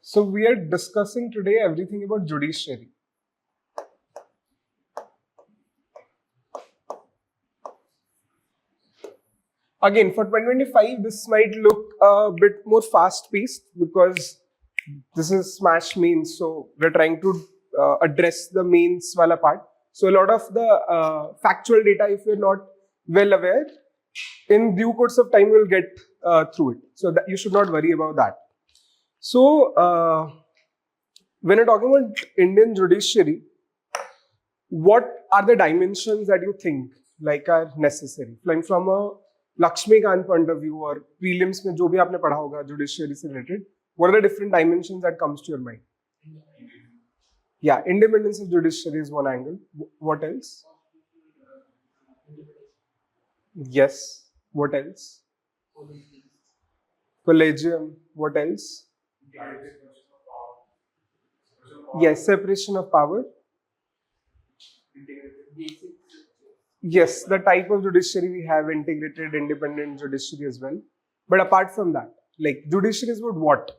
So we are discussing today everything about judiciary. Again, for 2025, this might look a bit more fast-paced because this is smash mains. So we're trying to address the mains wala part. So a lot of the factual data, if you're not well aware, in due course of time, we'll get through it. So that you should not worry about that. So when you're talking about Indian judiciary, what are the dimensions that you think like are necessary? Like from a Lakshmikant point of view or prelims में जो भी आपने पढ़ा होगा judiciary से related, what are the different dimensions that comes to your mind? Yeah, independence of judiciary is one angle. What else? Yes. What else? Collegium. What else? Yes, separation of power. Yes, the type of judiciary we have, integrated, independent judiciary as well. But apart from that, like judiciary is about what?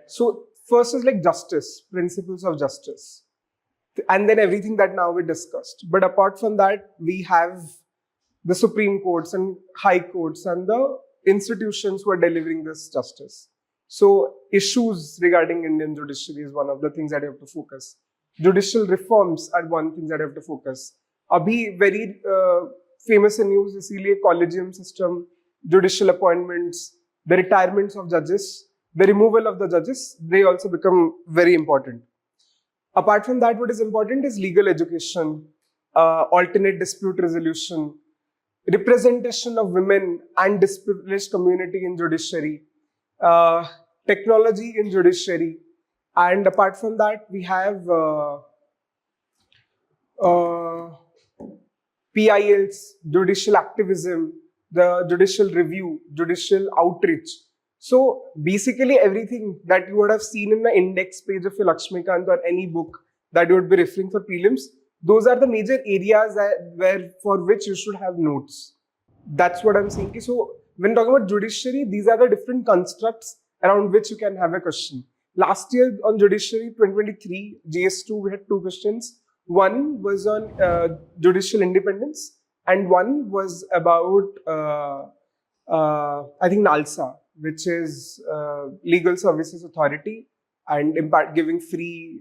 So first is like justice, principles of justice. And then everything that now we discussed. But apart from that, we have the Supreme Courts and High Courts and the institutions who are delivering this justice. So issues regarding Indian judiciary is one of the things that you have to focus. Judicial reforms are one thing that you have to focus. Abhi very famous in news is Collegium system, judicial appointments, the retirements of judges, the removal of the judges, they also become very important. Apart from that, what is important is legal education, alternate dispute resolution, representation of women and disprivileged community in judiciary, technology in judiciary, and apart from that, we have PILs, judicial activism, the judicial review, judicial outreach. So basically everything that you would have seen in the index page of Lakshmikant or any book that you would be referring for prelims, those are the major areas for which you should have notes. That's what I'm saying. So when talking about judiciary, these are the different constructs around which you can have a question. Last year on judiciary 2023, JS2, we had two questions. One was on judicial independence and one was about, I think, NALSA, which is Legal Services Authority and giving free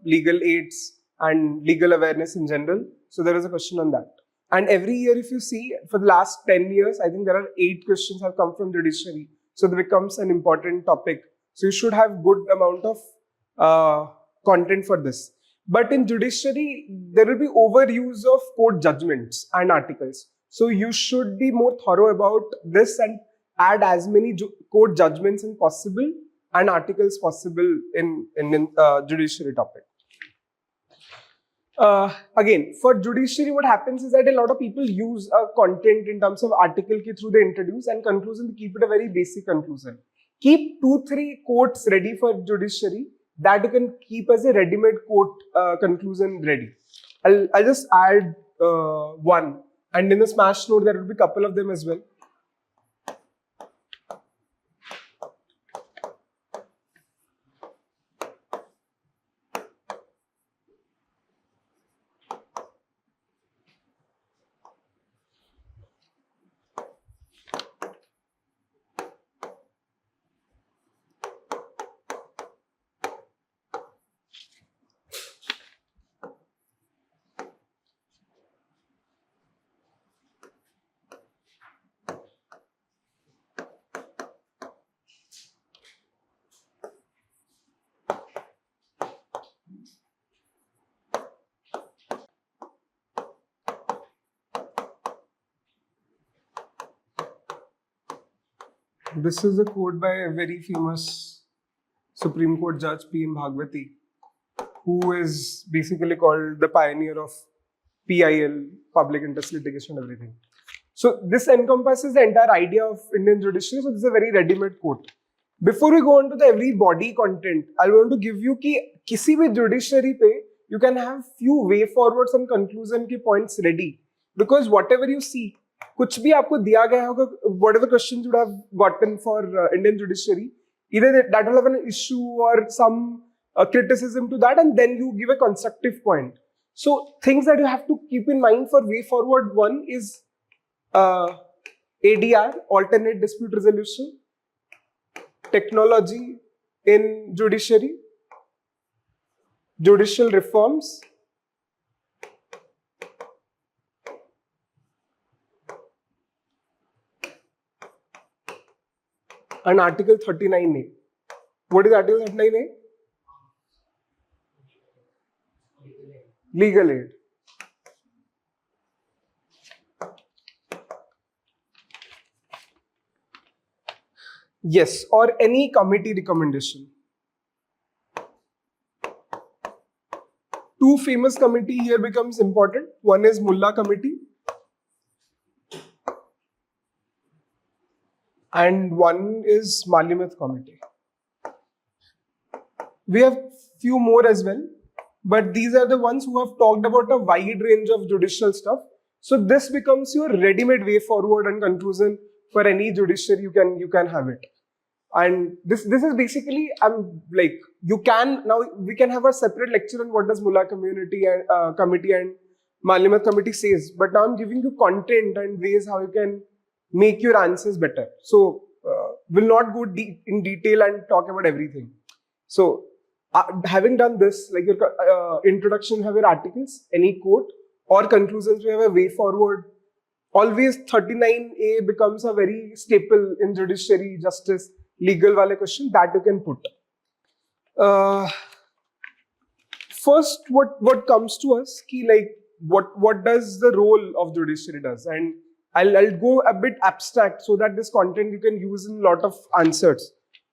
legal aids and legal awareness in general. So there was a question on that. And every year, if you see, for the last 10 years, I think there are 8 questions have come from judiciary. So it becomes an important topic. So you should have good amount of content for this. But in judiciary, there will be overuse of court judgments and articles. So you should be more thorough about this and add as many court judgments as possible and articles possible in judiciary topic. Again, for judiciary, what happens is that a lot of people use content in terms of article through the introduce and conclusion to keep it a very basic conclusion. Keep 2-3 quotes ready for judiciary that you can keep as a ready-made quote conclusion ready. I'll just add one, and in the smash note there will be a couple of them as well. This is a quote by a very famous Supreme Court Judge P.M. Bhagwati, who is basically called the pioneer of PIL, public interest litigation and everything. So this encompasses the entire idea of Indian judiciary. So this is a very ready-made quote. Before we go on to the every body content, I want to give you कि किसी भी judiciary पे you can have few way forwards and conclusion के points ready, because whatever you see, कुछ भी आपको दिया गया होगा, whatever questions you would have gotten for Indian judiciary, Either that will have an issue or some criticism to that, and then you give a constructive point. So things that you have to keep in mind for way forward, one is ADR, alternate dispute resolution, technology in judiciary, judicial reforms, and Article 39A. What is Article 39A? Legal aid. Yes, or any committee recommendation. Two famous committee here becomes important. One is Mullah committee and one is Malimeth committee. We have few more as well, but these are the ones who have talked about a wide range of judicial stuff. So this becomes your ready-made way forward and conclusion for any judiciary. You can have it. And this is basically, we can have a separate lecture on what does Mullah community and committee and Malimeth committee says. But now I'm giving you content and ways how you can make your answers better. So we'll not go in detail and talk about everything. So having done this, like your introduction, you have your articles, any quote or conclusions, we have a way forward. Always 39A becomes a very staple in judiciary, justice, legal wale question that you can put. First, what comes to us, what does the role of judiciary does, and I'll go a bit abstract so that this content you can use in a lot of answers.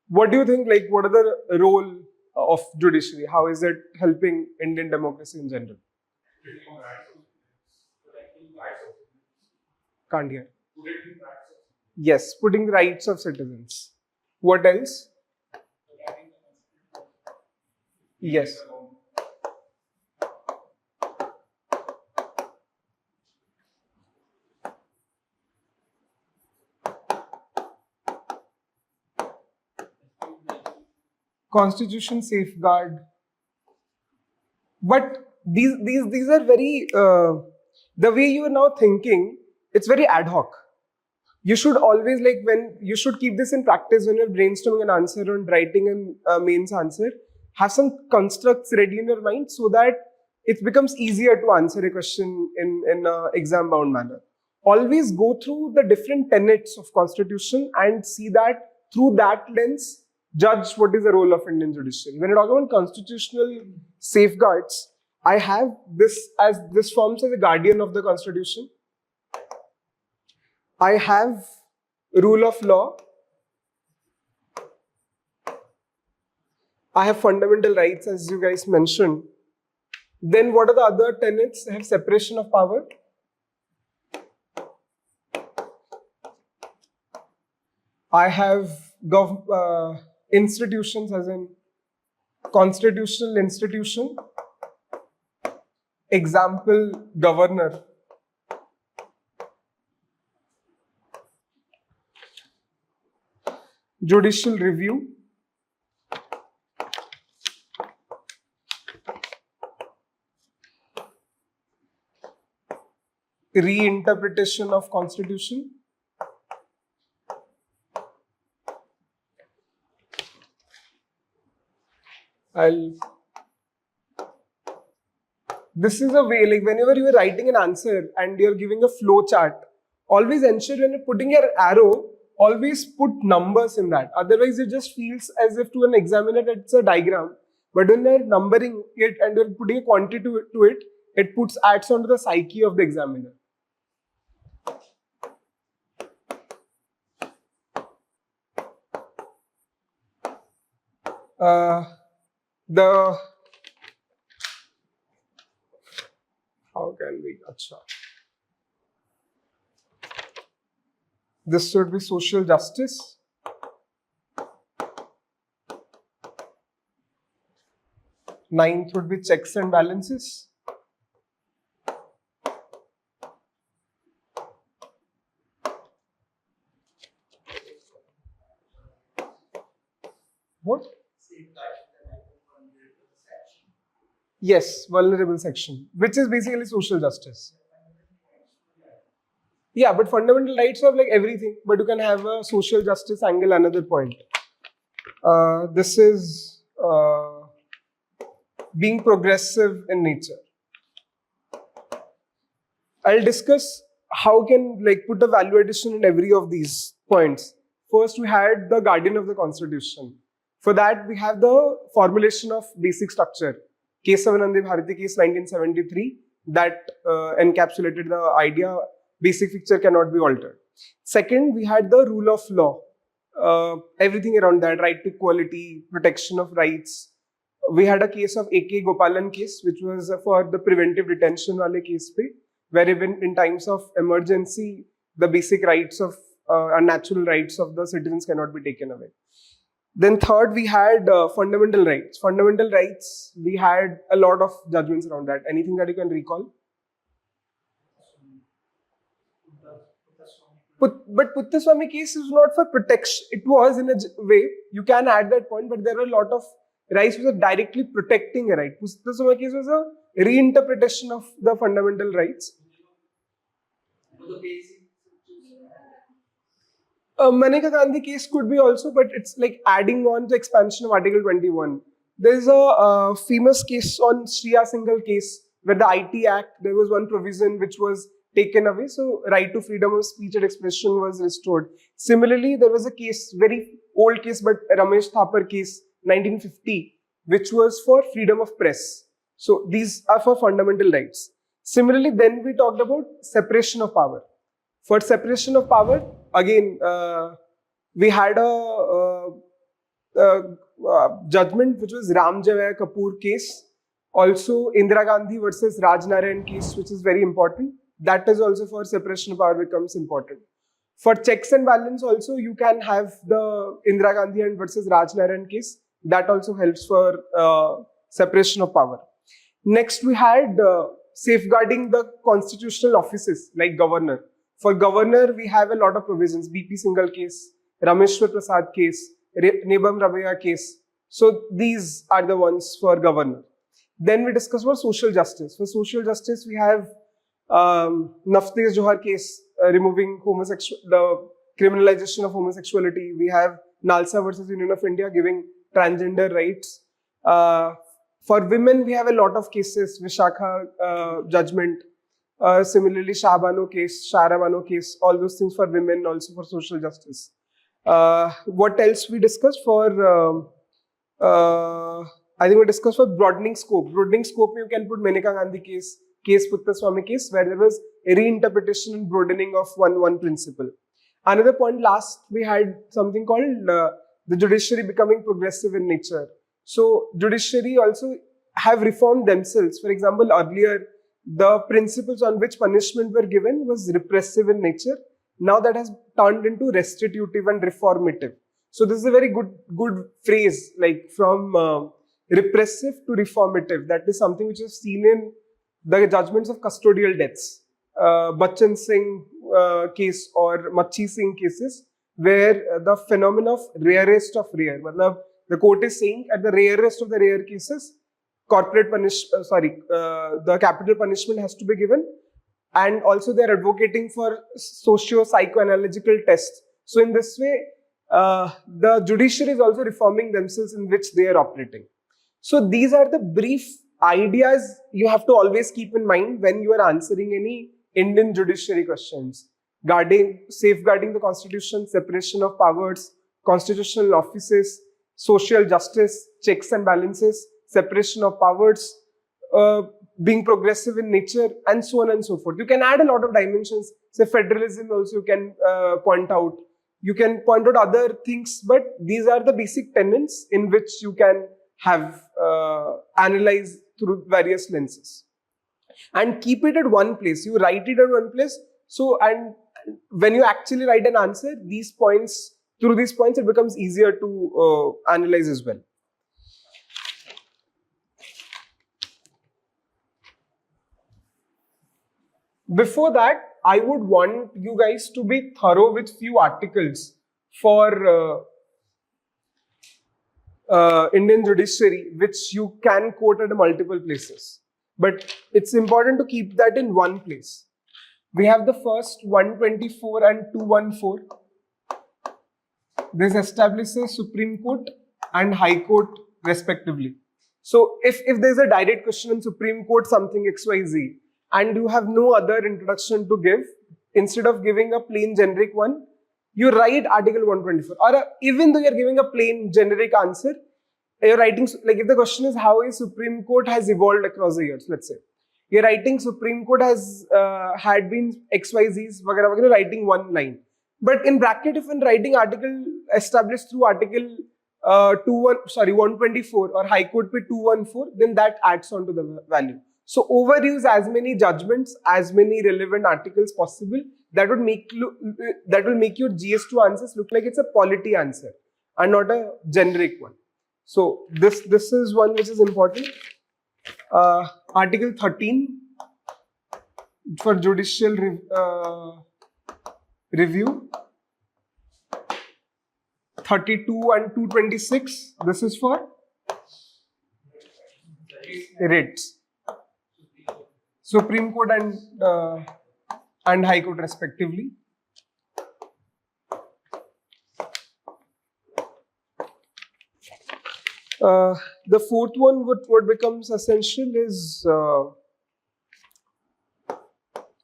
What do you think? Like, what are the role of judiciary? How is it helping Indian democracy in general? Can't hear. Yes, putting the rights of citizens. What else? Yes. Constitution safeguard. But these are very, the way you are now thinking, it's very ad hoc. You should always, you should keep this in practice when you're brainstorming an answer and writing a mains answer. Have some constructs ready in your mind so that it becomes easier to answer a question in an exam-bound manner. Always go through the different tenets of constitution and see that through that lens, judge what is the role of Indian judiciary. When you talk about constitutional safeguards, I have this forms as a guardian of the constitution. I have rule of law. I have fundamental rights, as you guys mentioned. Then what are the other tenets? I have separation of power. I have institutions, as in constitutional institution. Example, governor. Judicial review. Reinterpretation of constitution. This is a way, like whenever you are writing an answer and you're giving a flow chart, always ensure when you're putting your arrow, always put numbers in that. Otherwise, it just feels as if to an examiner it's a diagram. But when you're numbering it and you're putting a quantity to it, it adds onto the psyche of the examiner. How can we? Achha. This should be social justice. Ninth would be checks and balances. What? Yes, vulnerable section, which is basically social justice. Yeah, but fundamental rights are like everything, but you can have a social justice angle, another point. This is being progressive in nature. I'll discuss how can like put a value addition in every of these points. First, we had the guardian of the constitution. For that, we have the formulation of basic structure. Kesavananda Bharati case 1973 that encapsulated the idea basic picture cannot be altered. Second, we had the rule of law. Everything around that, right to equality, protection of rights. We had a case of A.K. Gopalan case, which was for the preventive detention wale case pe, where even in times of emergency, the basic rights of and natural rights of the citizens cannot be taken away. Then third, we had fundamental rights. Fundamental rights, we had a lot of judgments around that. Anything that you can recall? But Puttaswamy case is not for protection. It was in a way, you can add that point, but there are a lot of rights which are directly protecting a right. Puttaswamy case was a reinterpretation of the fundamental rights. Maneka Gandhi case could be also, but it's like adding on the expansion of Article 21. There's a famous case on Shreya Singhal case where the IT Act, there was one provision which was taken away. So right to freedom of speech and expression was restored. Similarly, there was a case, very old case, but Ramesh Thapar case, 1950, which was for freedom of press. So these are for fundamental rights. Similarly, then we talked about separation of power. For separation of power, again, we had a judgment which was Ram Javai Kapoor case. Also, Indira Gandhi versus Raj Narayan case, which is very important. That is also for separation of power becomes important. For checks and balance also, you can have the Indira Gandhi and versus Raj Narayan case. That also helps for separation of power. Next, we had safeguarding the constitutional offices like governor. For governor, we have a lot of provisions. BP Singhal case, Rameshwar Prasad case, Nebam Rabaya case. So these are the ones for governor. Then we discuss about social justice. For social justice, we have Naftez Johar case, removing the criminalization of homosexuality. We have NALSA versus Union of India giving transgender rights. For women, we have a lot of cases, Vishakha judgment. Similarly, Shahbano case, Shahrabano case, all those things for women, also for social justice. What else we discussed for, I think we discussed for broadening scope. Broadening scope, you can put Maneka Gandhi case Puttaswamy case, where there was a reinterpretation and broadening of one principle. Another point, last, we had something called the judiciary becoming progressive in nature. So, judiciary also have reformed themselves. For example, earlier, the principles on which punishment were given was repressive in nature. Now that has turned into restitutive and reformative. So this is a very good phrase, like from repressive to reformative. That is something which is seen in the judgments of custodial deaths. Bachchan Singh case or Machi Singh cases, where the phenomenon of rarest of rare. The court is saying at the rarest of the rare cases, the capital punishment has to be given, and also they are advocating for socio-psychoanalytical tests. So in this way, the judiciary is also reforming themselves in which they are operating. So these are the brief ideas you have to always keep in mind when you are answering any Indian judiciary questions. Safeguarding the constitution, separation of powers, constitutional offices, social justice, checks and balances, separation of powers, being progressive in nature, and so on and so forth. You can add a lot of dimensions. Say federalism also you can point out. You can point out other things, but these are the basic tenets in which you can have analyzed through various lenses. And keep it at one place. You write it at one place. So, and when you actually write an answer, through these points, it becomes easier to analyze as well. Before that, I would want you guys to be thorough with few articles for Indian Judiciary, which you can quote at multiple places. But it's important to keep that in one place. We have the first 124 and 214. This establishes Supreme Court and High Court respectively. So if there's a direct question in Supreme Court, something XYZ, and you have no other introduction to give, instead of giving a plain generic one, you write Article 124. Or even though you're giving a plain generic answer, you're writing, like if the question is how is Supreme Court has evolved across the years, let's say. You're writing Supreme Court has had been XYZs, you're writing one line. But in bracket, if in writing article established through Article 124 or High Court P 214, then that adds on to the value. So overuse as many judgments, as many relevant articles possible. That will make your GS2 answers look like it's a polity answer and not a generic one. So this is one which is important. Article 13 for judicial review. 32 and 226. This is for writs. Supreme Court and High Court respectively. The fourth one, what becomes essential is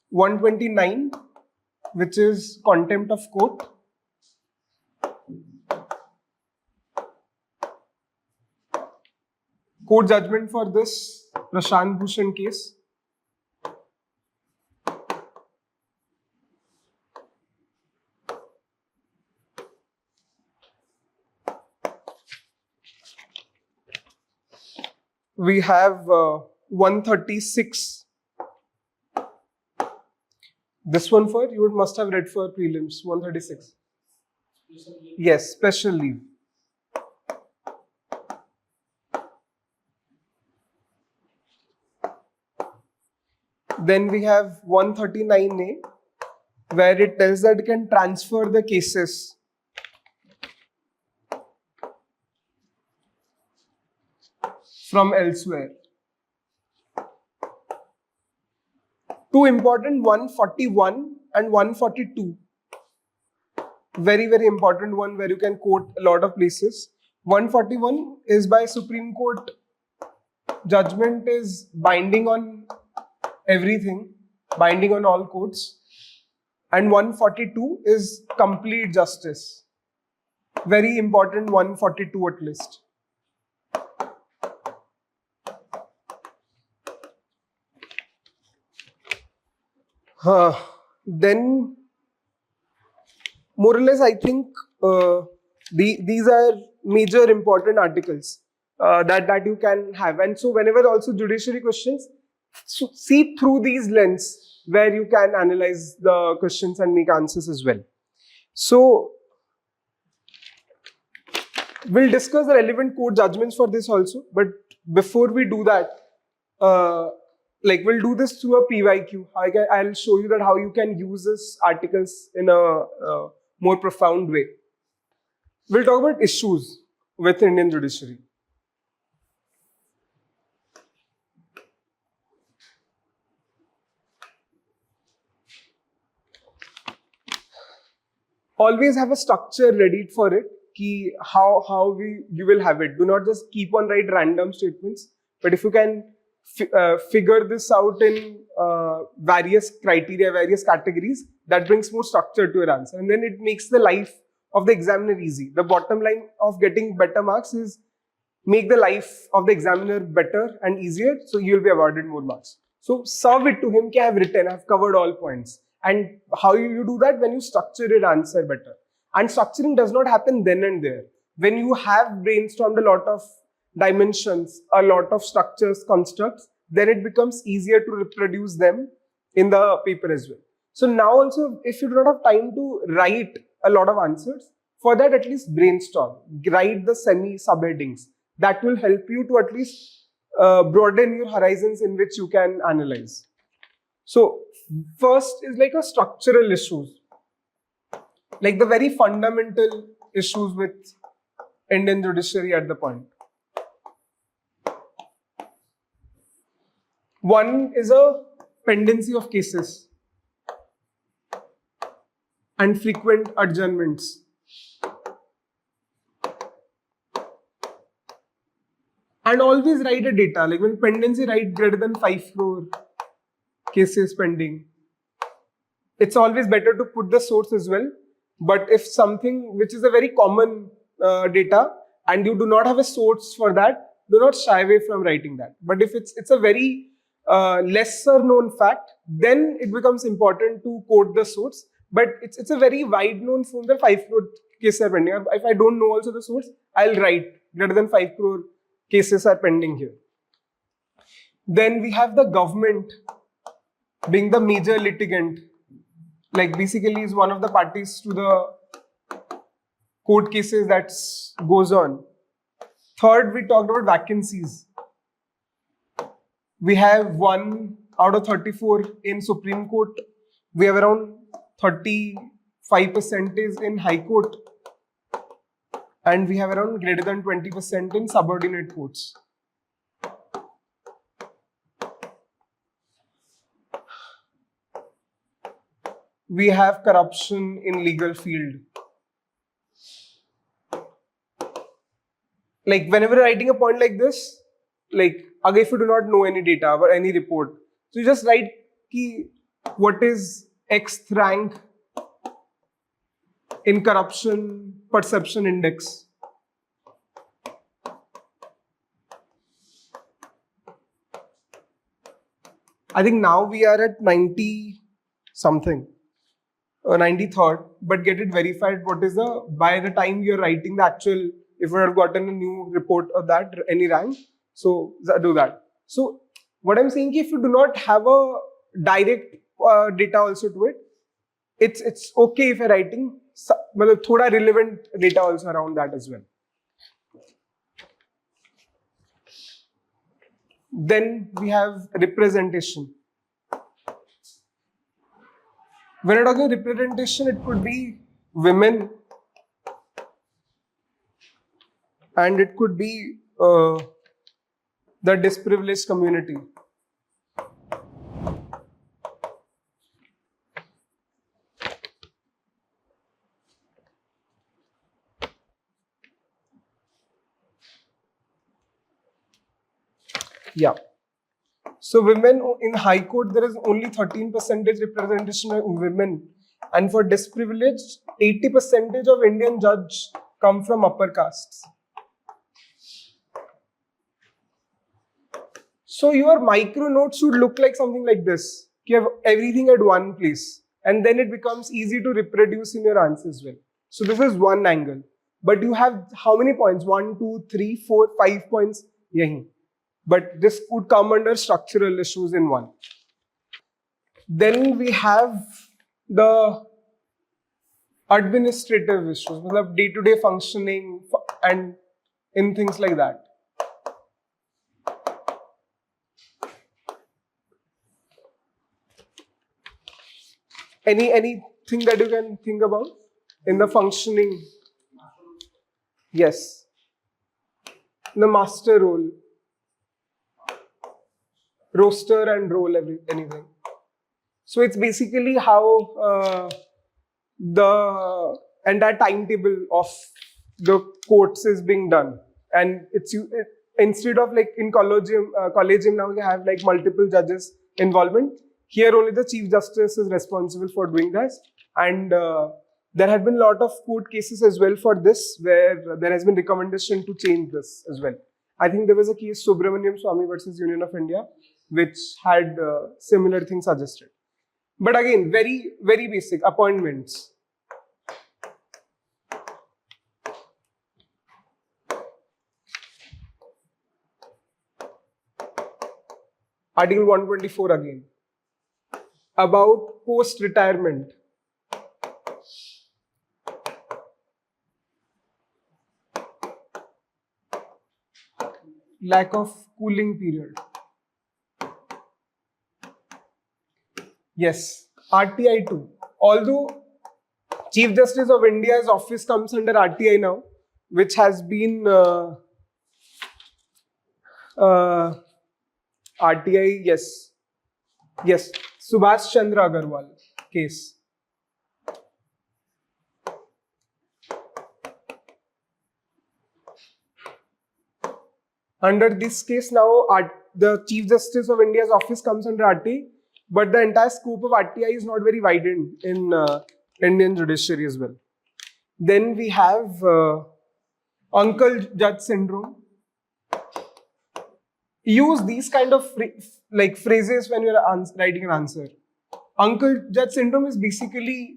129, which is contempt of court. Court judgment for this Prashant Bhushan case. We have 136. This one you must have read for prelims. 136. Yes, special leave. Then we have 139A, where it tells that it can transfer the cases from elsewhere. Two important, 141 and 142. Very, very important one where you can quote a lot of places. 141 is by Supreme Court judgment is binding on everything, binding on all courts. And 142 is complete justice. Very important 142 at least. Then, more or less, I think these are major important articles that you can have. And so, whenever also judiciary questions, see through these lens where you can analyze the questions and make answers as well. So, we'll discuss the relevant court judgments for this also. But before we do that, we'll do this through a PYQ. I'll show you that how you can use these articles in a more profound way. We'll talk about issues with Indian judiciary. Always have a structure ready for it. How you will have it. Do not just keep on write random statements. But if you can figure this out in various criteria, various categories, that brings more structure to your answer. And then it makes the life of the examiner easy. The bottom line of getting better marks is make the life of the examiner better and easier, so you will be awarded more marks. So serve it to him, I have written, I have covered all points. And how you do that? When you structure your answer better. And structuring does not happen then and there. When you have brainstormed a lot of dimensions, a lot of structures, constructs, then it becomes easier to reproduce them in the paper as well. So now also, if you do not have time to write a lot of answers, for that at least brainstorm, write the semi-subheadings. That will help you to at least broaden your horizons in which you can analyze. So first is like a structural issues, like the very fundamental issues with Indian Judiciary at the point. One is a pendency of cases and frequent adjournments. And always write a data, like when pendency, write greater than 5 crore cases pending. It's always better to put the source as well. But if something which is a very common data and you do not have a source for that, do not shy away from writing that. But if it's a very lesser known fact, then it becomes important to quote the source. But it's a very wide known form that 5 crore cases are pending. If I don't know also the source, I'll write greater than 5 crore cases are pending here. Then we have the government being the major litigant, like basically is one of the parties to the court cases that goes on. Third, we talked about vacancies. We have 1 out of 34 in Supreme Court. We have around 35% is in High Court. And we have around greater than 20% in subordinate courts. We have corruption in legal field. Like whenever writing a point like this, like again, if you do not know any data or any report, so you just write ki what is X rank in corruption perception index. I think now we are at 90 something, 93rd, but get it verified. What is the, by the time you're writing the actual, if you have gotten a new report of that, any rank, so do that. So what I'm saying, if you do not have a direct data also to it, it's okay if you're writing thoda relevant data also around that as well. Then we have representation. When I talk about representation, it could be women and it could be the disprivileged community. Yeah. So women in High Court, there is only 13% representation of women. And for disprivileged, 80% of Indian judges come from upper castes. So your micro notes should look like something like this. You have everything at one place. And then it becomes easy to reproduce in your answers as well. So this is one angle. But you have how many points? 1, 2, 3, 4, 5 points. Yahi. But this could come under structural issues in one. Then we have the administrative issues, day-to-day functioning and in things like that. Anything that you can think about in the functioning? Yes. The master role. Roster and role, anything. So it's basically how the entire timetable of the courts is being done. And instead of like in Collegium now you have like multiple judges involvement. Here only the Chief Justice is responsible for doing this. And there had been a lot of court cases as well for this, where there has been recommendation to change this as well. I think there was a case, Subramaniam Swamy versus Union of India, which had similar things suggested. But again, very, very basic appointments. Article 124 again. About post-retirement. Lack of cooling period. Yes, RTI too. Although Chief Justice of India's office comes under RTI now, which has been RTI, yes, Subhash Chandra Agarwal case. Under this case now, the Chief Justice of India's office comes under RTI, but the entire scope of RTI is not very widened in Indian Judiciary as well. Then we have Uncle Judge syndrome. Use these kind of phrases when you're writing an answer. Uncle Judge syndrome is basically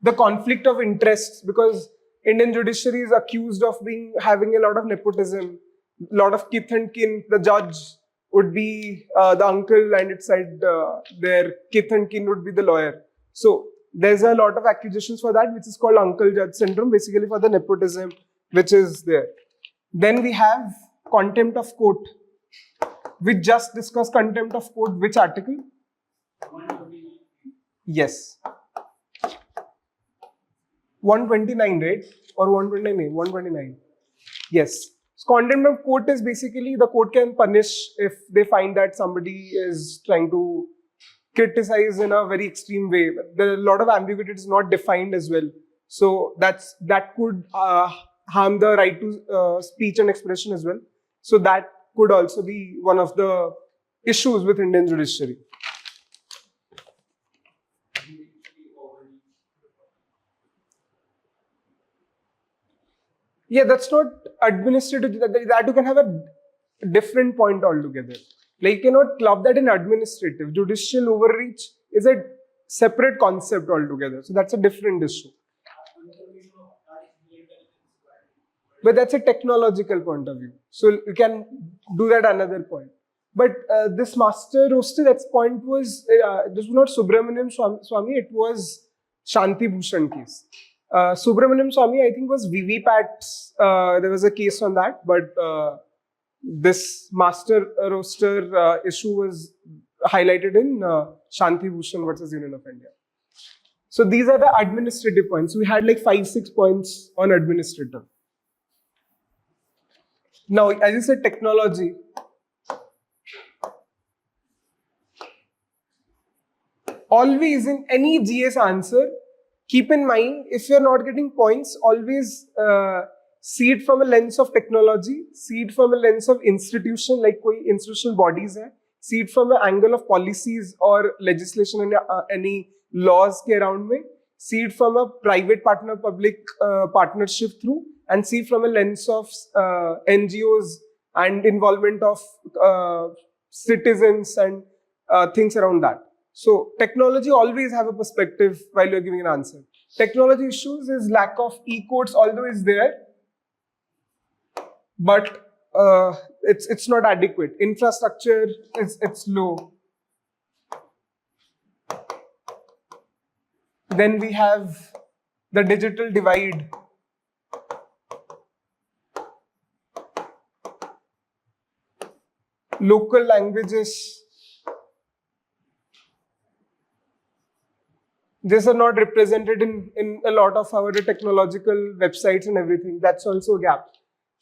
the conflict of interests, because Indian judiciary is accused of having a lot of nepotism, a lot of kith and kin. The judge would be the uncle, and its side their kith and kin would be the lawyer. So there's a lot of accusations for that, which is called Uncle Judge syndrome, basically for the nepotism which is there. Then we have contempt of court. We just discussed contempt of court. Which article? 129. Yes. 129, right? Or 129? 129. Yes. So contempt of court is basically the court can punish if they find that somebody is trying to criticize in a very extreme way. There are a lot of ambiguity, it's not defined as well. So that could harm the right to speech and expression as well. So that could also be one of the issues with Indian judiciary. Yeah, that's not administrative. That you can have a different point altogether. Like you cannot club that in administrative. Judicial overreach is a separate concept altogether. So that's a different issue. But that's a technological point of view. So you can do that another point. But this master roaster, that point was, this was not Subramaniam Swamy, it was Shanti Bhushan case. Subramaniam Swamy, I think, was VVPAT. There was a case on that, but this master roaster issue was highlighted in Shanti Bhushan versus Union of India. So these are the administrative points. We had like 5-6 points on administrative. Now, as you said, technology. Always in any GS answer, keep in mind, if you're not getting points, always see it from a lens of technology, see it from a lens of institution, like koi institutional bodies hai, see it from an angle of policies or legislation and any laws ke around mein, see it from a private partner-public partnership through, and see from a lens of NGOs and involvement of citizens and things around that. So technology always have a perspective while you're giving an answer. Technology issues is lack of e-courts, although is there, but it's not adequate. Infrastructure it's low. Then we have the digital divide. Local languages, these are not represented in a lot of our technological websites and everything. That's also a gap.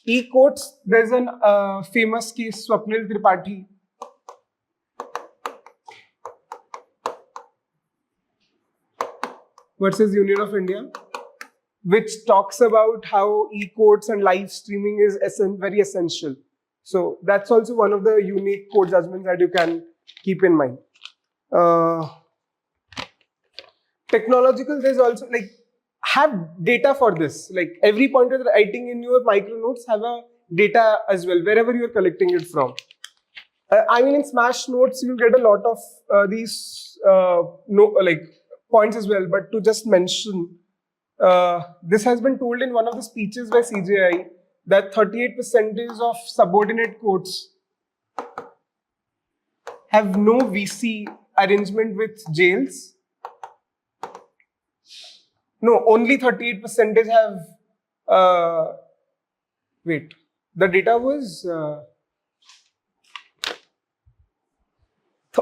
E-courts, there's an famous case, Swapnil Tripathi. Versus Union of India, which talks about how e-courts and live streaming is very essential. So that's also one of the unique court judgments that you can keep in mind. Technological, there's also like have data for this. Like every point you're writing in your micro notes have a data as well, wherever you're collecting it from. I mean, in Smash Notes, you'll get a lot of these points as well. But to just mention, this has been told in one of the speeches by CJI that 38% of subordinate courts have no VC arrangement with jails. No, only 38% have. Wait, the data was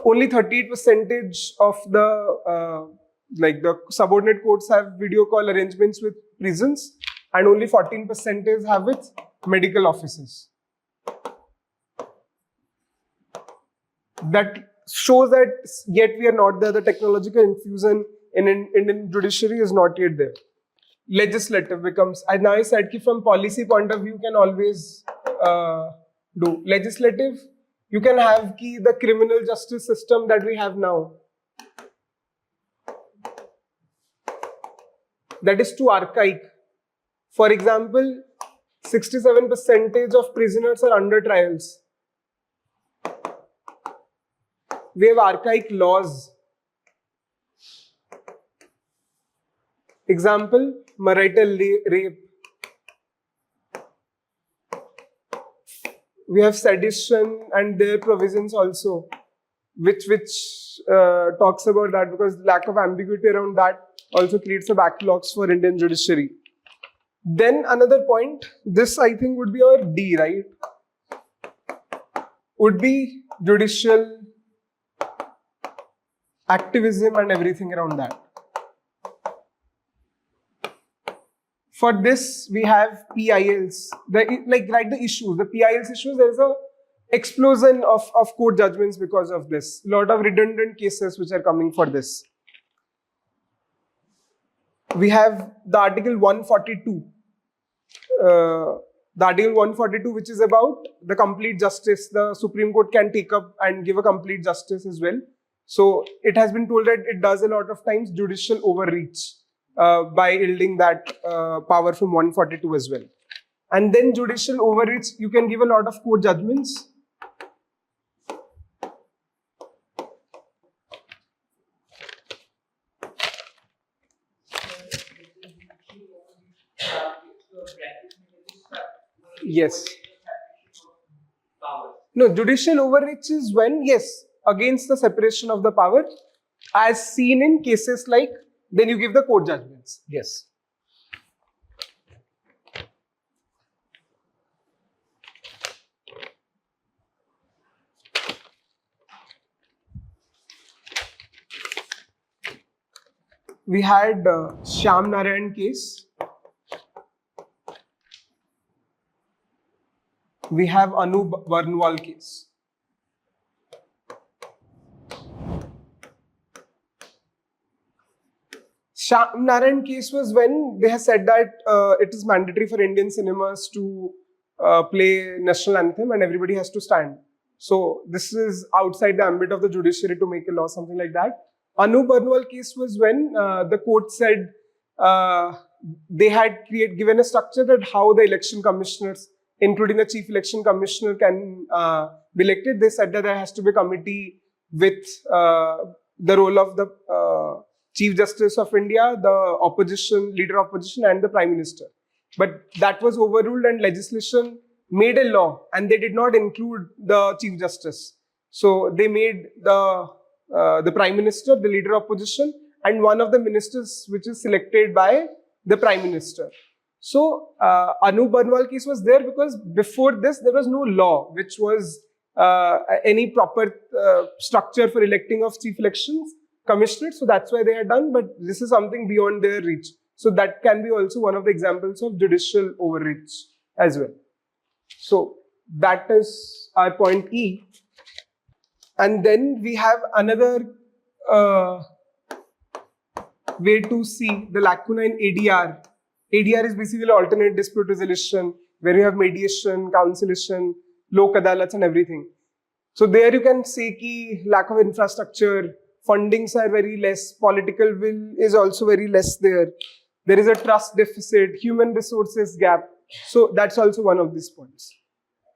only 38% of the the subordinate courts have video call arrangements with prisons, and only 14% have with medical offices. That shows that yet we are not there. The technological infusion in Indian judiciary is not yet there. Legislative becomes, and now I said that from policy point of view, you can always do. Legislative, you can have the criminal justice system that we have now. That is too archaic. For example, 67% of prisoners are under trials. We have archaic laws. Example, marital rape. We have sedition and their provisions also, which talks about that, because lack of ambiguity around that also creates a backlogs for Indian judiciary. Then another point, this I think would be our D, right? Would be judicial activism and everything around that. For this, we have PILs, the issues, the PILs issues, there is a explosion of court judgments because of this. A lot of redundant cases which are coming for this. We have the Article 142. The Article 142, which is about the complete justice. The Supreme Court can take up and give a complete justice as well. So it has been told that it does a lot of times judicial overreach by yielding that power from 142 as well. And then judicial overreach, you can give a lot of court judgments. Yes. No, judicial overreach is when, yes, against the separation of the power, as seen in cases like, then you give the court judgments. Yes. We had Shyam Narayan case. We have Anu Barnwal case. Shyam Narayan case was when they have said that it is mandatory for Indian cinemas to play national anthem and everybody has to stand. So this is outside the ambit of the judiciary to make a law, something like that. Anu Barnwal case was when the court said they had given a structure that how the election commissioners, including the chief election commissioner, can be elected. They said that there has to be a committee with the role of the Chief Justice of India, the opposition, leader of opposition, and the Prime Minister. But that was overruled and legislation made a law and they did not include the Chief Justice. So they made the Prime Minister, the leader of opposition, and one of the ministers which is selected by the Prime Minister. So Anu Barnwal case was there because before this there was no law which was any proper structure for electing of chief elections commissioners. So that's why they had done, but this is something beyond their reach. So that can be also one of the examples of judicial overreach as well. So that is our point E. And then we have another way to see the lacuna in ADR. ADR is basically alternate dispute resolution, where you have mediation, conciliation, lok adalats and everything. So there you can say ki lack of infrastructure, fundings are very less, political will is also very less there. There is a trust deficit, human resources gap. So that's also one of these points.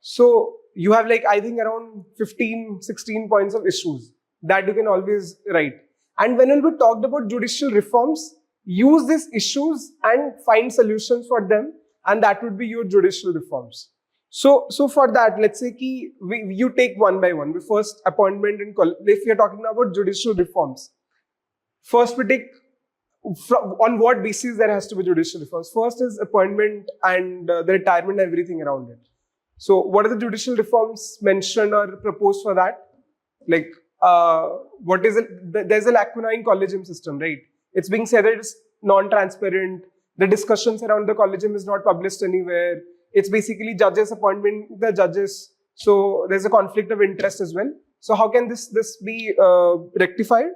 So you have I think around 15, 16 points of issues that you can always write. And when we talked about judicial reforms, use these issues and find solutions for them, and that would be your judicial reforms. So for that, let's say you take one by one. The first appointment in if we are talking about judicial reforms, first we take on what basis there has to be judicial reforms. First is appointment and the retirement and everything around it. So what are the judicial reforms mentioned or proposed for that? What is it? There's a lacuna in Collegium system, right? It's being said that it's non-transparent. The discussions around the Collegium is not published anywhere. It's basically judges appointing the judges. So there's a conflict of interest as well. So how can this be rectified?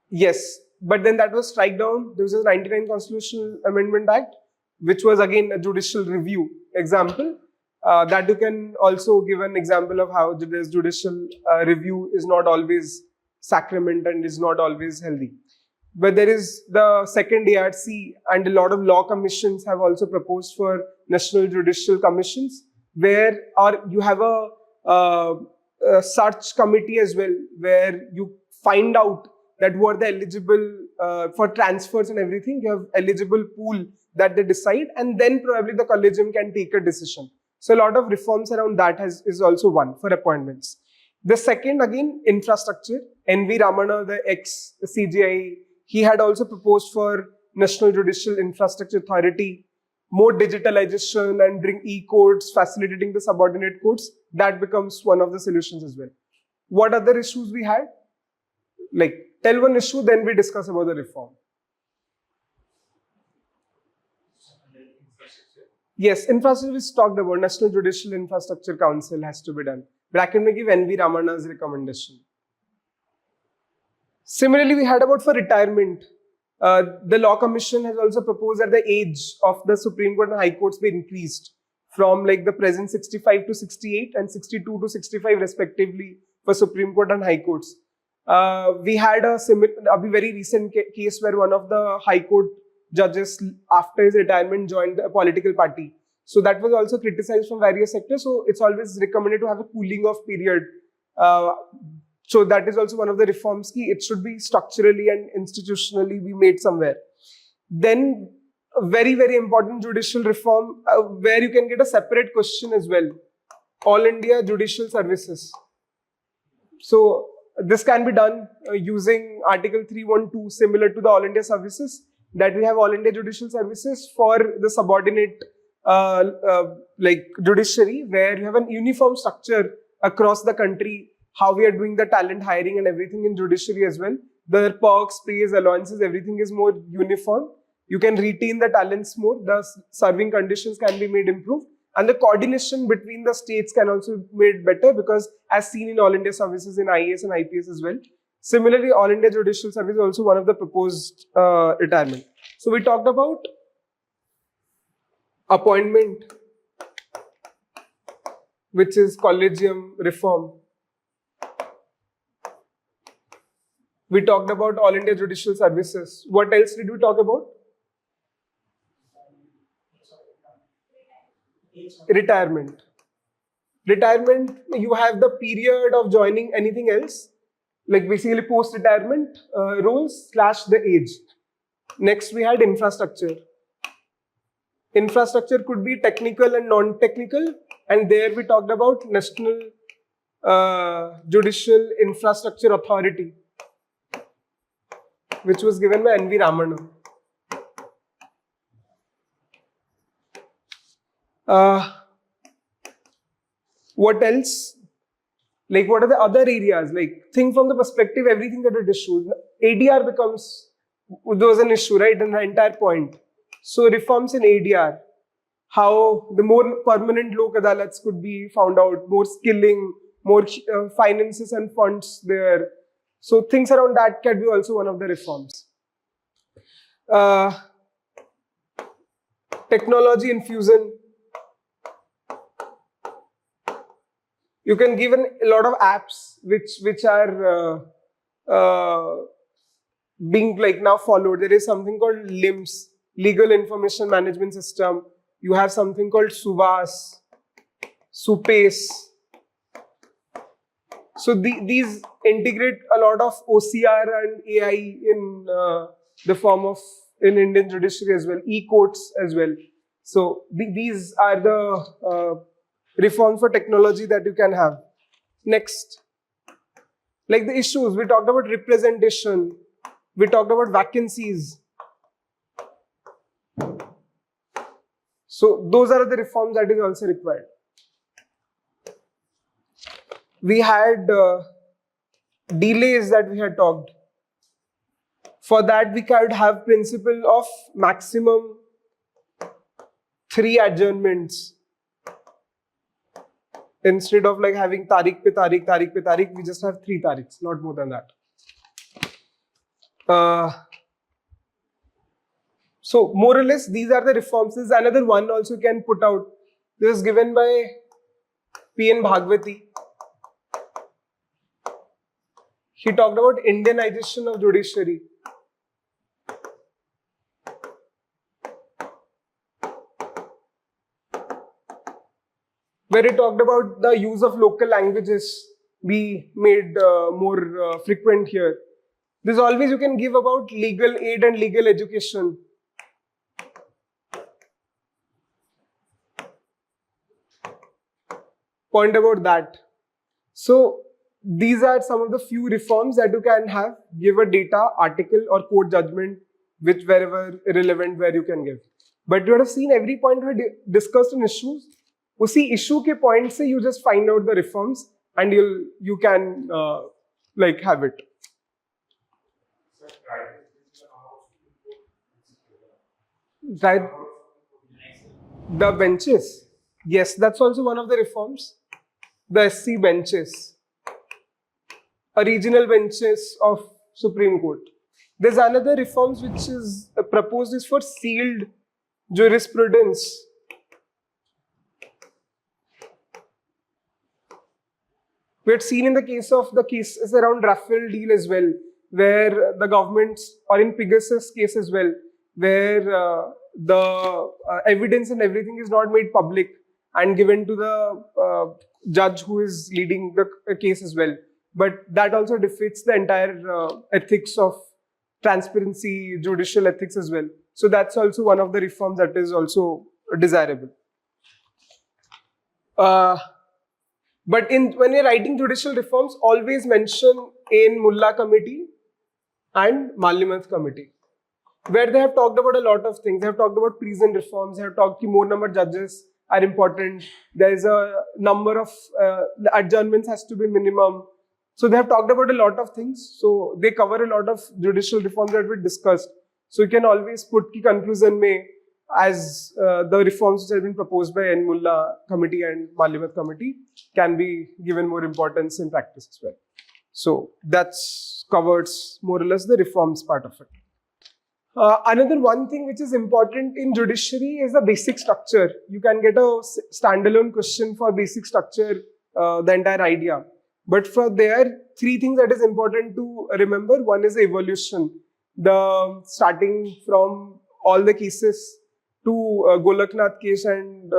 Yes, but then that was struck down. There was a 99 Constitutional Amendment Act, which was again a judicial review example. That you can also give an example of how this judicial review is not always sacrament and is not always healthy. But there is the second ARC, and a lot of law commissions have also proposed for national judicial commissions, where you have a search committee as well, where you find out that who are the eligible for transfers and everything. You have eligible pool that they decide, and then probably the Collegium can take a decision. So a lot of reforms around that is also one for appointments. The second, again, infrastructure. N.V. Ramana, the ex-CJI, he had also proposed for National Judicial Infrastructure Authority, more digitalization and bring e-courts, facilitating the subordinate courts. That becomes one of the solutions as well. What other issues we had? Like, tell one issue, then we discuss about the reform. Yes, infrastructure is talked about. National Judicial Infrastructure Council has to be done. Bracket may give N.V. Ramana's recommendation. Similarly, we had about for retirement. The Law Commission has also proposed that the age of the Supreme Court and High Courts be increased from like the present 65 to 68 and 62 to 65 respectively for Supreme Court and High Courts. We had a very recent case where one of the High Court judges after his retirement joined a political party. So that was also criticized from various sectors. So it's always recommended to have a cooling off period. So that is also one of the reforms. It should be structurally and institutionally be made somewhere. Then a very, very important judicial reform where you can get a separate question as well. All India Judicial Services. So this can be done using Article 312, similar to the All India Services, that we have All India Judicial Services for the subordinate like judiciary, where you have a uniform structure across the country, how we are doing the talent hiring and everything in judiciary as well. The perks, pays, allowances, everything is more uniform. You can retain the talents more. The serving conditions can be made improved. And the coordination between the states can also be made better, because as seen in All India Services in IAS and IPS as well. Similarly, All India Judicial Service is also one of the proposed retirement. So we talked about appointment, which is Collegium reform. We talked about All India Judicial Services. What else did we talk about? Retirement. Retirement, you have the period of joining anything else, like basically post-retirement roles / the age. Next, we had infrastructure. Infrastructure could be technical and non-technical, and there we talked about National Judicial Infrastructure Authority, which was given by N.V. Ramana. What else? Like, what are the other areas? Like, think from the perspective, everything that it issues. ADR becomes, there was an issue, right? And the entire point. So, reforms in ADR, how the more permanent local Adalats could be found out, more skilling, more finances and funds there. So, things around that can be also one of the reforms. Technology infusion. You can give a lot of apps which are being like now followed. There is something called LIMS, Legal Information Management System. You have something called SUVAS, SUPACE. So these integrate a lot of OCR and AI in the form of in Indian Judiciary as well, e-courts as well. So these are the reforms for technology that you can have. Next, like the issues, we talked about representation, we talked about vacancies. So those are the reforms that is also required. We had delays that we had talked. For that, we could have principle of maximum 3 adjournments. Instead of like having Tariq pe Tariq, Tariq pe Tariq, we just have 3 Tariqs, not more than that. So more or less, these are the reforms. There's another one also can put out. This is given by P.N. Bhagwati. He talked about Indianization of judiciary. Where he talked about the use of local languages be made more frequent here. There's always you can give about legal aid and legal education. Point about that. So these are some of the few reforms that you can have. Give a data, article or court judgment, which wherever relevant where you can give. But you have seen every point we discussed in issues. उसी issue के point से you just find out the reforms and you can like have it. Right. The benches. Yes, that's also one of the reforms. The SC benches. Regional benches of Supreme Court. There's another reforms which is proposed is for sealed jurisprudence. We had seen in the case of the cases around Rafale deal as well, where the governments, or in Pegasus case as well, where the evidence and everything is not made public and given to the judge who is leading the case as well. But that also defeats the entire ethics of transparency, judicial ethics as well. So that's also one of the reforms that is also desirable. But when you're writing judicial reforms, always mention in Mullah Committee and Malimath Committee, where they have talked about a lot of things. They have talked about prison reforms. They have talked that more number of judges are important. There is a number of the adjournments has to be minimum. So they have talked about a lot of things. So they cover a lot of judicial reforms that we discussed. So you can always put ki conclusion mein as the reforms which have been proposed by N. Mullah Committee and Malimath Committee can be given more importance in practice as well. So that's covers more or less the reforms part of it. Another one thing which is important in judiciary is the basic structure. You can get a standalone question for basic structure, the entire idea. But for there, 3 things that is important to remember. One is the evolution. The starting from all the cases to Golaknath case and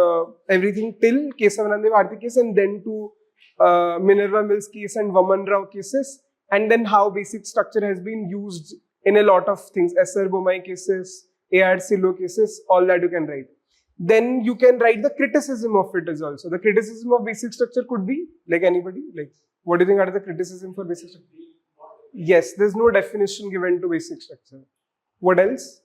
everything till Kesavananda Bharti case, and then to Minerva Mills case and Vaman Rao cases, and then how basic structure has been used in a lot of things, SR Bomai cases, AR Silo cases, all that you can write. Then you can write the criticism of it as also. The criticism of basic structure could be, like anybody, like what do you think are the criticism for basic structure? Yes, there's no definition given to basic structure. What else?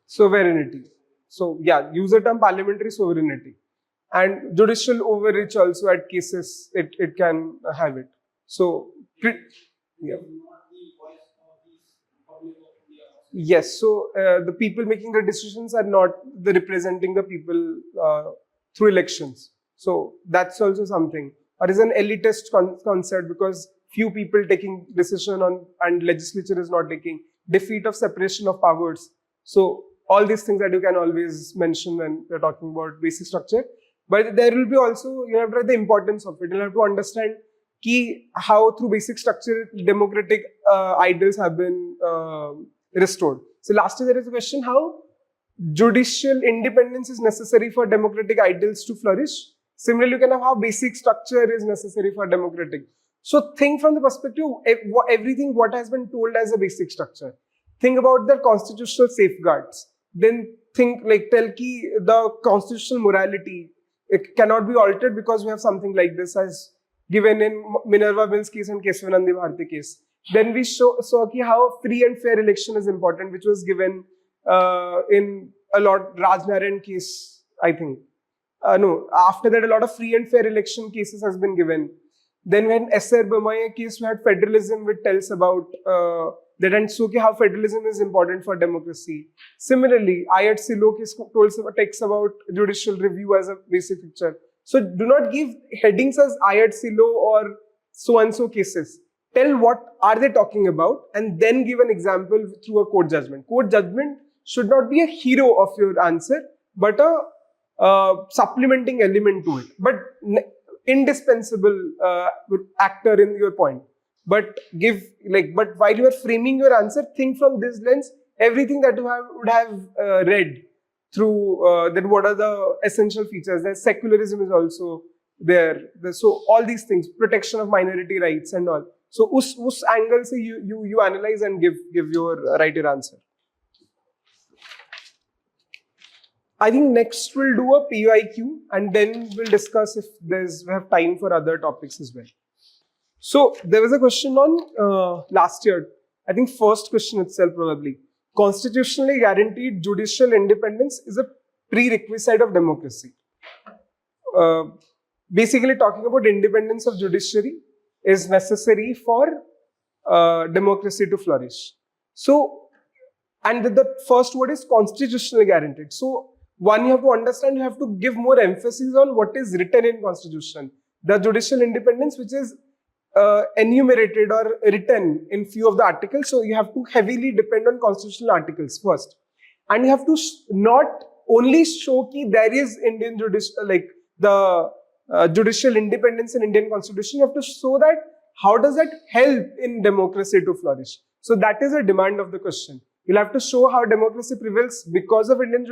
Sovereignty. So yeah, use the term parliamentary sovereignty. And judicial overreach also at cases, it can have it. So, yeah. Yes, so the people making the decisions are not the representing the people through elections. So that's also something. Or is an elitist concept because few people taking decision on and legislature is not taking. Defeat of separation of powers. So all these things that you can always mention when you're talking about basic structure. But there will be also, you have to write the importance of it. You have to understand how through basic structure democratic ideals have been restored. So lastly, there is a question how judicial independence is necessary for democratic ideals to flourish. Similarly, you can have how basic structure is necessary for democratic. So think from the perspective everything what has been told as a basic structure. Think about the constitutional safeguards. Then think like tell ki the constitutional morality it cannot be altered because we have something like this as given in Minerva Mills case and Kesavananda Bharti case. Then we saw ki how free and fair election is important, which was given in a lot Rajnarayan case, I think. No, after that a lot of free and fair election cases has been given. Then when SR Bommai case, we had federalism, which tells about that and so how federalism is important for democracy. Similarly, Ayat Silo case takes about judicial review as a basic picture. So do not give headings as Ayat Silo or so and so cases. Tell what are they talking about and then give an example through a court judgment. Court judgment should not be a hero of your answer, but a supplementing element to it. But indispensable actor in your point. But but while you are framing your answer, think from this lens. Everything that you would have read through that, what are the essential features? There's secularism is also there. So all these things, protection of minority rights and all. So us angle se you analyze and give your writer answer. I think next we'll do a PYQ and then we'll discuss if we have time for other topics as well. So there was a question on last year, I think first question itself probably. Constitutionally guaranteed judicial independence is a prerequisite of democracy. Basically talking about independence of judiciary is necessary for democracy to flourish. So, and the first word is constitutionally guaranteed. So one, you have to understand, you have to give more emphasis on what is written in constitution. The judicial independence, which is enumerated or written in few of the articles. So you have to heavily depend on constitutional articles first. And you have to not only show that there is Indian judicial, the judicial independence in Indian constitution, you have to show that how does that help in democracy to flourish. So that is a demand of the question. You'll have to show how democracy prevails because of Indian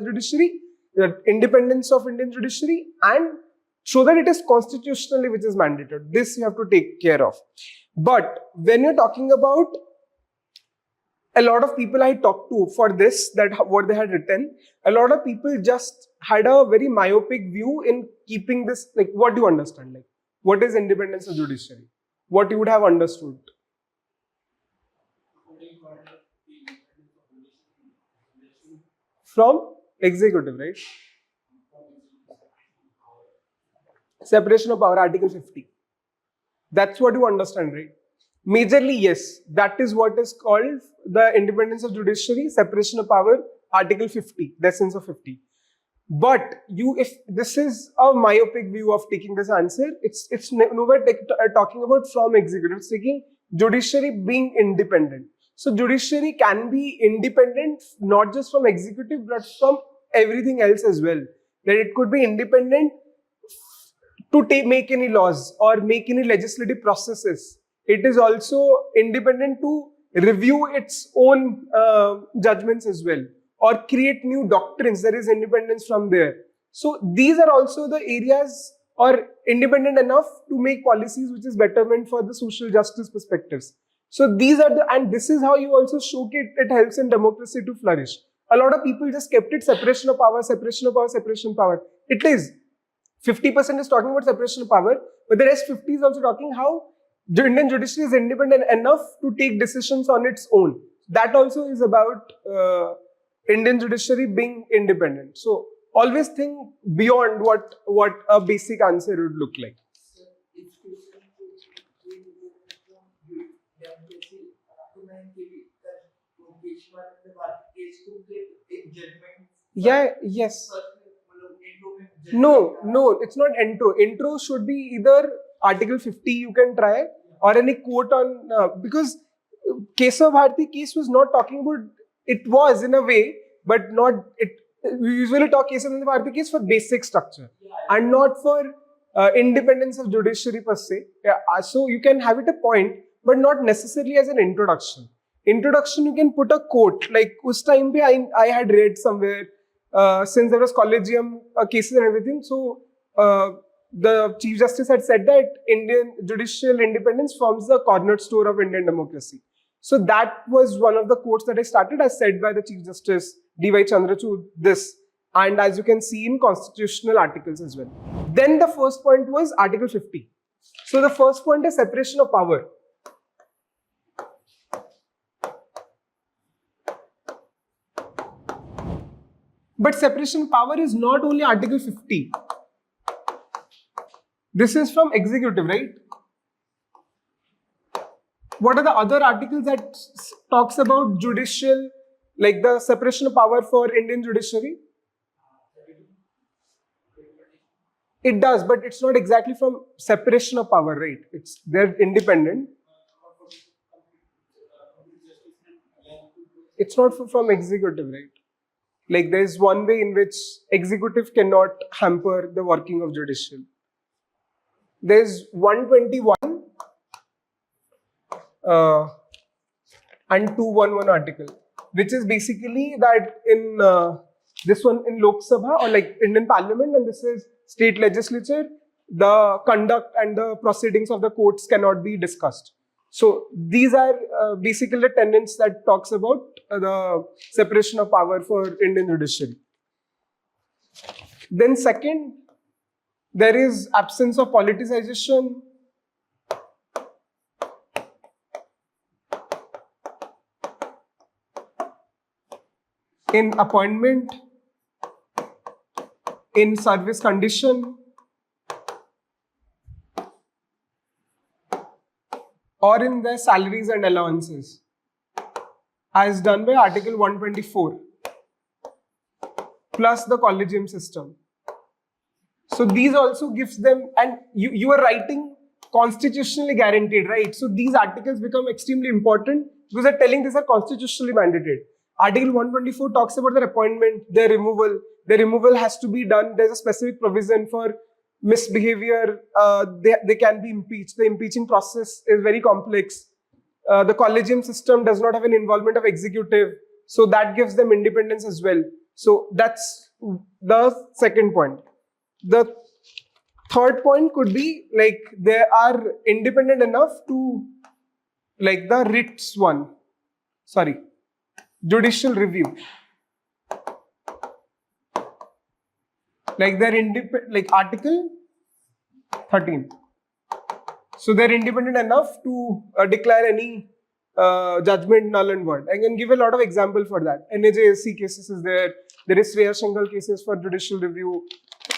judiciary, the independence of Indian judiciary, and show that it is constitutionally which is mandated. This you have to take care of. But when you're talking about a lot of people I talked to for this, that what they had written, a lot of people just had a very myopic view in keeping this, what do you understand? What is independence of judiciary? What you would have understood? From executive, right? Separation of power, Article 50. That's what you understand, right? Majorly, yes. That is what is called the independence of judiciary, separation of power, Article 50, the essence of 50. But if this is a myopic view of taking this answer, it's nowhere talking about from executive. It's taking judiciary being independent. So judiciary can be independent not just from executive but from everything else as well. That it could be independent to make any laws or make any legislative processes. It is also independent to review its own judgments as well, or create new doctrines. There is independence from there. So these are also the areas or independent enough to make policies which is betterment for the social justice perspectives. So these are and this is how you also show it helps in democracy to flourish. A lot of people just kept it separation of power, separation of power, separation of power. It is. 50% is talking about separation of power, but the rest 50 is also talking how Indian judiciary is independent enough to take decisions on its own. That also is about Indian judiciary being independent. So always think beyond what a basic answer would look like. Yeah, yes. No, it's not intro. Intro should be either Article 50 you can try, or any quote on, because Kesavananda case was not talking about, it was in a way, but not, we usually talk Kesavananda case for basic structure and not for independence of judiciary per se. Yeah, so you can have it a point, but not necessarily as an introduction. Introduction, you can put a quote, like us time pe I had read somewhere, since there was Collegium cases and everything, so the Chief Justice had said that Indian judicial independence forms the cornerstone of Indian democracy. So that was one of the quotes that I started, as said by the Chief Justice D.Y. Chandrachud, this, and as you can see in constitutional articles as well. Then the first point was Article 50. So the first point is separation of power. But separation of power is not only Article 50. This is from executive, right? What are the other articles that talks about judicial, like the separation of power for Indian judiciary? It does, but it's not exactly from separation of power, right? They're independent. It's not from executive, right? Like there's one way in which executive cannot hamper the working of judicial. There's 121 and 211 article, which is basically that in this one in Lok Sabha or like Indian Parliament, and this is state legislature, the conduct and the proceedings of the courts cannot be discussed. So these are basically the tenets that talks about the separation of power for Indian judiciary. Then second, there is absence of politicization. In appointment, in service condition, or in their salaries and allowances, as done by Article 124, plus the Collegium system. So these also gives them, and you are writing constitutionally guaranteed, right? So these articles become extremely important because they're telling these are constitutionally mandated. Article 124 talks about their appointment, their removal. Their removal has to be done. There's a specific provision for misbehavior. They can be impeached. The impeaching process is very complex. The Collegium system does not have an involvement of executive. So that gives them independence as well. So that's the second point. The third point could be like they are independent enough to, like the writs one, judicial review. Like they're independent, like Article 13. So they're independent enough to declare any judgment null and void. I can give a lot of example for that. NAJSC cases is there. There is Shreya Singhal cases for judicial review.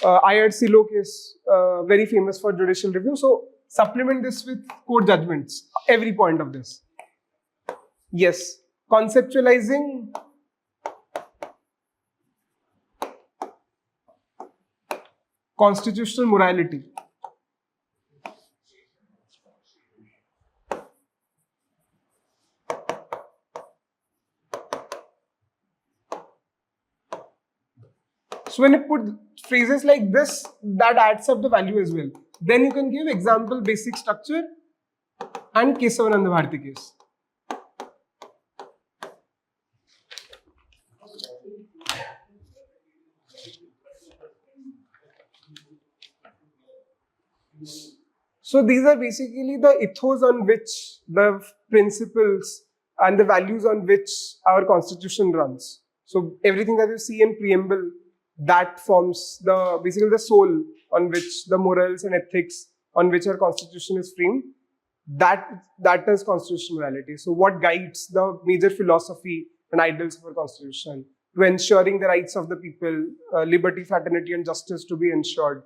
IRCLO case, very famous for judicial review. So supplement this with court judgments, every point of this. Yes, conceptualizing constitutional morality. So when you put phrases like this, that adds up the value as well. Then you can give example, basic structure, and Kesavananda Bharati case. So these are basically the ethos on which the principles and the values on which our constitution runs. So everything that you see in preamble, that forms basically the soul on which the morals and ethics on which our constitution is framed. That is constitutional morality. So what guides the major philosophy and ideals of our constitution to ensuring the rights of the people, liberty, fraternity, and justice to be ensured.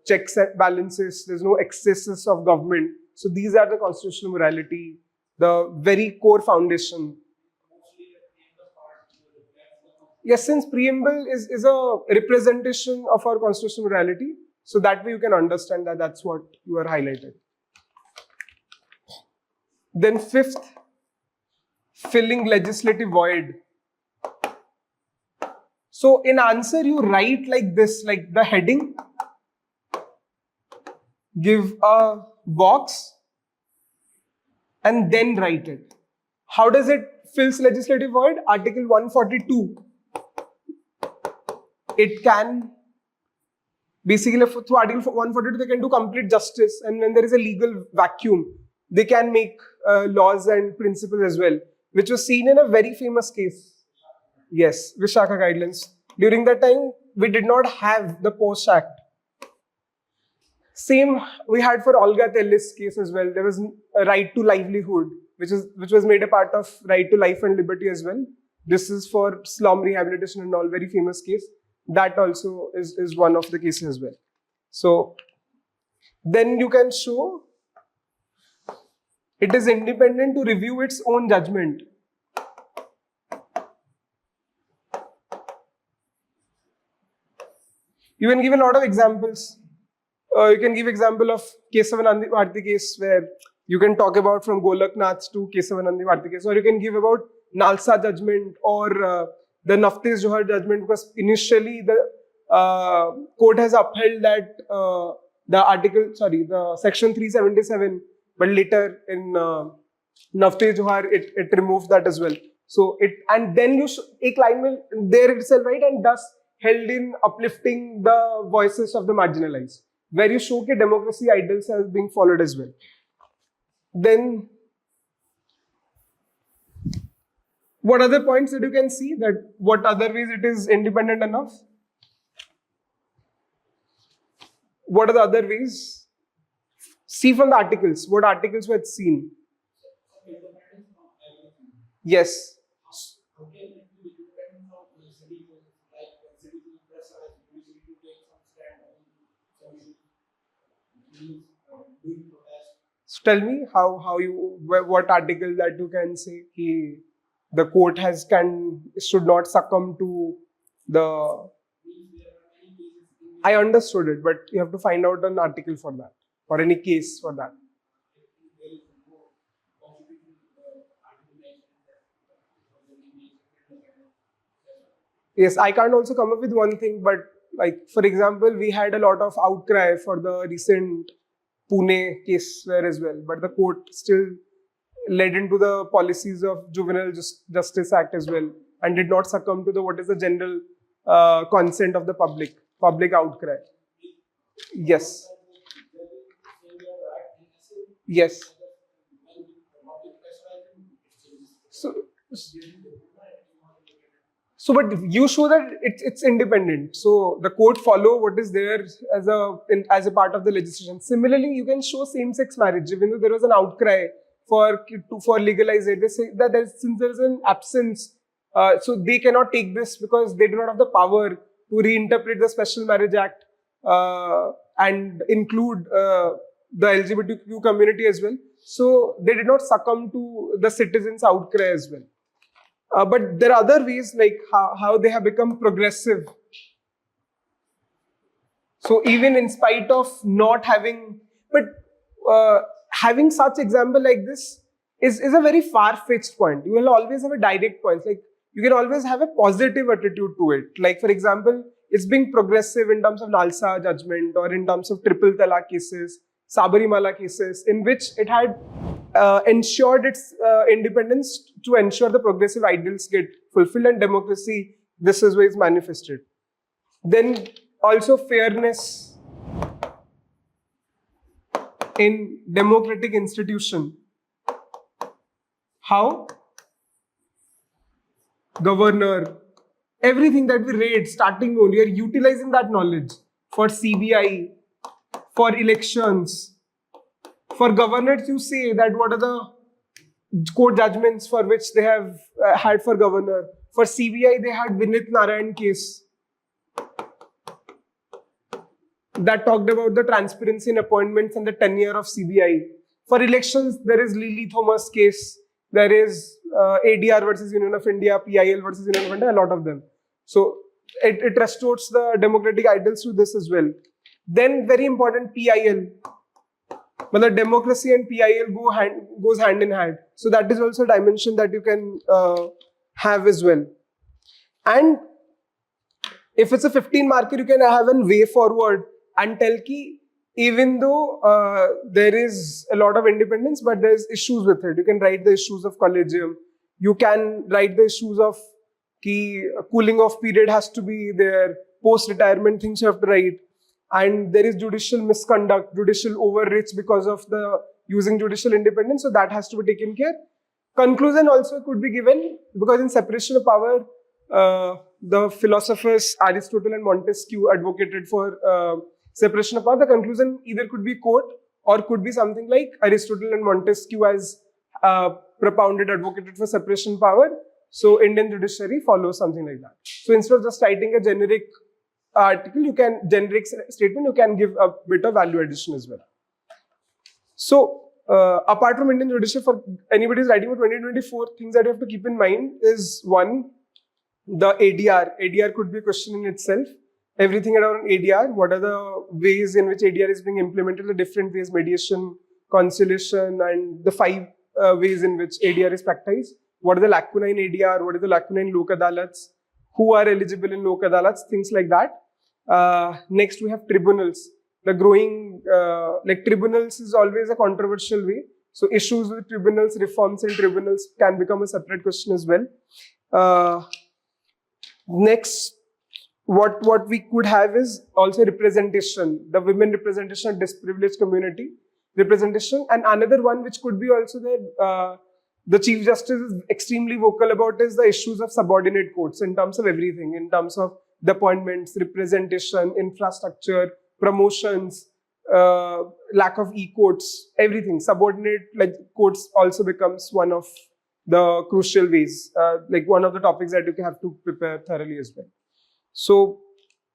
Checks and balances, there's no excesses of government. So these are the constitutional morality, the very core foundation. Yes, since preamble is a representation of our constitutional morality, so that way you can understand that that's what you are highlighting. Then fifth, filling legislative void. So in answer, you write like this, like the heading, give a box, and then write it. How does it fills legislative void? Article 142. It can basically, through Article 142, they can do complete justice, and when there is a legal vacuum, they can make laws and principles as well, which was seen in a very famous case. Yes, Vishaka guidelines. During that time, we did not have the Post Act. Same we had for Olga Tellis case as well. There was a right to livelihood, which was made a part of right to life and liberty as well. This is for slum rehabilitation and all, very famous case. That also is one of the cases as well. So then you can show It is independent to review its own judgment. You can give a lot of examples. You can give example of Kesavananda case where you can talk about from Golaknath to Kesavananda case, or you can give about NALSA judgment or the Naftesh Johar judgment, because initially the court has upheld that the section 377, but later in Naftesh Johar it removes that as well. So and then you a line will there itself, right, and thus held in uplifting the voices of the marginalized, where you show that democracy ideals are being followed as well. Then, what other points that you can see, that what other ways it is independent enough? What are the other ways? See from the articles, what articles were seen. Independence from everything. Yes. Okay, it will be independent from citizens, like when citizens pressurize judiciary to take some stand on some issues, doing protest. So tell me what article that you can say the court should not succumb to the. I understood it, but you have to find out an article for that or any case for that. Yes, I can't also come up with one thing, but like for example, we had a lot of outcry for the recent Pune case where as well, but the court still led into the policies of Juvenile Justice Act as well, and did not succumb to what is the general consent of the public outcry. Yes. Yes. So, but you show that it's independent. So the court follow what is there as a part of the legislation. Similarly, you can show same-sex marriage, even though there was an outcry for legalize it. They say that since there is an absence, so they cannot take this because they do not have the power to reinterpret the Special Marriage Act and include the LGBTQ community as well. So they did not succumb to the citizens' outcry as well. But there are other ways, like how they have become progressive. So even in spite of not having, but having such example like this is a very far-fetched point. You will always have a direct point. Like you can always have a positive attitude to it. Like for example, it's being progressive in terms of NALSA judgment or in terms of triple talaq cases, Sabarimala cases, in which it had ensured its independence to ensure the progressive ideals get fulfilled, and democracy, this is where it's manifested. Then also fairness in democratic institution. How? Governor, everything that we read starting on, we are utilizing that knowledge for CBI, for elections. For governors, you say that what are the court judgments for which they have had for governor. For CBI, they had Vinit Narayan case that talked about the transparency in appointments and the tenure of CBI. For elections, there is Lily Thomas case. There is ADR versus Union of India, PIL versus Union of India, a lot of them. So it restores the democratic ideals to this as well. Then very important, PIL. But the democracy and PIL goes hand in hand. So that is also a dimension that you can have as well. And if it's a 15 marker, you can have a way forward and tell ki even though there is a lot of independence, but there's issues with it. You can write the issues of Collegium. You can write the issues of ki cooling off period has to be there. Post-retirement things you have to write. And there is judicial misconduct, judicial overreach because of the using judicial independence. So that has to be taken care. Conclusion also could be given because in separation of power, the philosophers Aristotle and Montesquieu advocated for separation of power. The conclusion either could be court or could be something like Aristotle and Montesquieu as propounded, advocated for separation of power. So Indian Judiciary follows something like that. So instead of just writing a generic article, generic statement, you can give a bit of value addition as well. So Apart from Indian Judiciary, for anybody who's writing for 2024, things that you have to keep in mind is one, the ADR. ADR could be a question in itself. Everything around ADR, what are the ways in which ADR is being implemented, the different ways, mediation, conciliation, and the 5 ways in which ADR is practiced. What are the lacuna in ADR? What is the lacuna in Lok Adalats? Who are eligible in Lok Adalats? Things like that. Next, we have tribunals. The growing, tribunals is always a controversial way. So issues with tribunals, reforms in tribunals can become a separate question as well. Next, what we could have is also representation, the women representation of disprivileged community representation, and another one which could be also there, the Chief Justice is extremely vocal about is the issues of subordinate courts in terms of everything, in terms of the appointments, representation, infrastructure, promotions, lack of e-courts, everything. Subordinate courts also becomes one of the crucial ways, one of the topics that you have to prepare thoroughly as well. So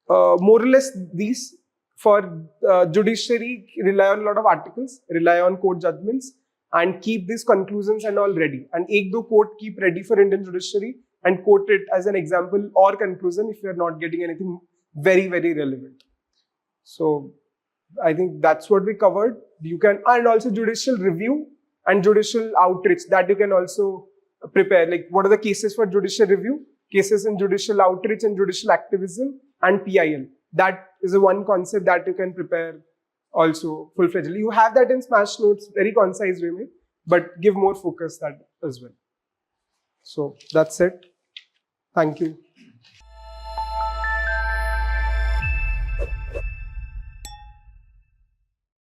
more or less these, for judiciary, rely on a lot of articles, rely on court judgments, and keep these conclusions and all ready. And ek do quote keep ready for Indian judiciary and quote it as an example or conclusion if you are not getting anything very, very relevant. So I think that's what we covered. You can, and also judicial review and judicial outreach, that you can also prepare. Like, what are the cases for judicial review, cases in judicial outreach and judicial activism, and PIL. That is a one concept that you can prepare also full-fledged. You have that in Smash Notes, very concise way, but give more focus that as well. So that's it. Thank you.